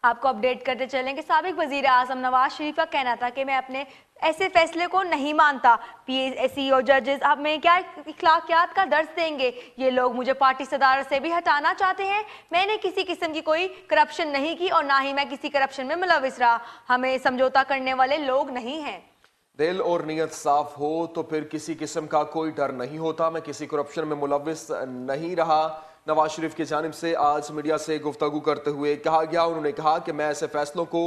आपको अपडेट करते चलें कि साबिक वजीर आजम नवाज शरीफ का कहना था कि मैं अपने ऐसे फैसले को नहीं मानता। पीएससी और जजेस अब मैं क्या इखलाकियात का दर्स देंगे। ये लोग मुझे पार्टी सदारत से भी हटाना चाहते हैं। मैंने किसी किस्म की कोई करप्शन नहीं की और ना ही मैं किसी करप्शन में मुलविस रहा। हमें समझौता करने वाले लोग नहीं हैं। दिल और नीयत साफ हो तो फिर किसी किस्म का कोई डर नहीं होता। मैं किसी करप्शन में मुलविस नहीं रहा। नवाज शरीफ की जानिब से आज मीडिया से गुफ्तगू करते हुए कहा गया, उन्होंने कहा कि मैं ऐसे फैसलों को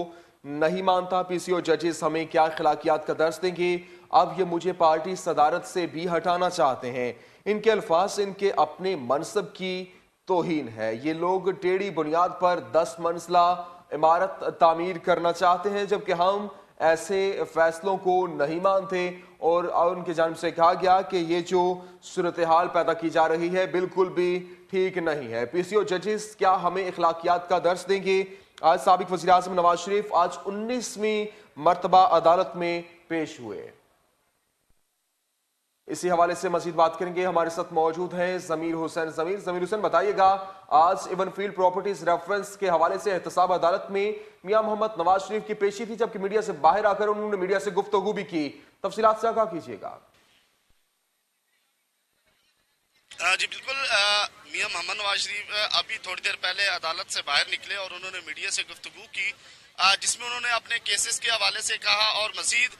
नहीं मानता। पीसीओ जजेस हमें क्या अखलाकियात का दर्स देंगे। अब ये मुझे पार्टी सदारत से भी हटाना चाहते हैं। इनके अल्फाज इनके अपने मनसब की तौहीन है। ये लोग टेढ़ी बुनियाद पर 10 मंजिला इमारत तामीर करना चाहते हैं, जबकि हम ऐसे फैसलों को नहीं मानते। और उनकी जानिब से कहा गया कि ये जो सूरत हाल पैदा की जा रही है बिल्कुल भी ठीक नहीं है। पीसीओ जजेस क्या हमें इखलाकियात का दर्स देंगे। आज साबिक वज़ीर आज़म नवाज शरीफ आज 19वीं मरतबा अदालत में पेश हुए। इसी हवाले से मजीद बात करेंगे। हमारे साथ मौजूद हैं जमीर हुसैन। जमीर हुसैन, बताइएगा, आज इवनफील्ड प्रॉपर्टीज रेफरेंस के हवाले से एहतसाब अदालत में मियां मोहम्मद नवाज शरीफ की पेशी थी, जबकि मीडिया से बाहर आकर उन्होंने मीडिया से गुफ्तगू भी की। तफसीलात से आगाह कीजिएगा। जी बिल्कुल, मियां मोहम्मद नवाज शरीफ अभी थोड़ी देर पहले अदालत से बाहर निकले और उन्होंने मीडिया से गुफ्तगू की, जिसमें उन्होंने अपने केसेस के हवाले से कहा और मजीद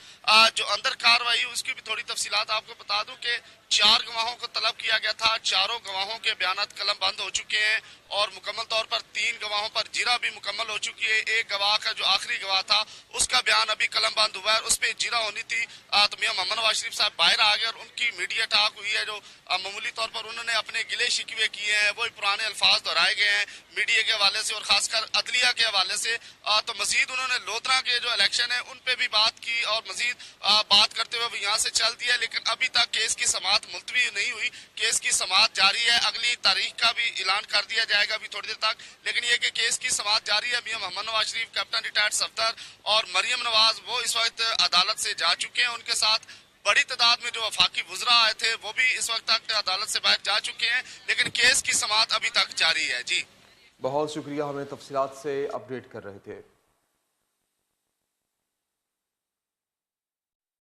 जो अंदर कार्रवाई उसकी भी थोड़ी तफसीलात आपको बता दूं कि 4 गवाहों को तलब किया गया था। चारों गवाहों के बयान कलम बंद हो चुके हैं और मुकम्मल तौर पर 3 गवाहों पर जिरा भी मुकम्मल हो चुकी है। एक गवाह का जो आखिरी गवाह था उसका बयान अभी कलम बंद हुआ है, उस पर जिरा होनी थी। तो मियां मोहम्मद नवाज शरीफ साहब बाहर आ गए और उनकी मीडिया टाक हुई है। जो मामूली तौर पर उन्होंने अपने गिले शिकवे किए हैं, वही पुराने अल्फाज दोहराए गए हैं मीडिया के हवाले से और खासकर अदलिया के हवाले से। तो मजीद उन्होंने लोधरा के जो इलेक्शन है उन पे भी बात की और मजीद बात करते हुए यहाँ से चल दिया, लेकिन अभी तक केस की समाअत मुलतवी नहीं हुई। केस की समाअत जारी है, अगली तारीख का भी ऐलान कर दिया जाएगा अभी थोड़ी देर तक। लेकिन ये कि केस की समाअत जारी है। मियां मोहम्मद नवाज शरीफ, कैप्टन रिटायर्ड सफदर और मरियम नवाज वो इस वक्त अदालत से जा चुके हैं। उनके साथ बड़ी तादाद में जो वफाकी वुज़रा आए थे वो भी इस वक्त तक अदालत से बाहर जा चुके हैं, लेकिन केस की समाअत अभी तक जारी है। जी बहुत शुक्रिया, हमें तफसीलात से अपडेट कर रहे थे।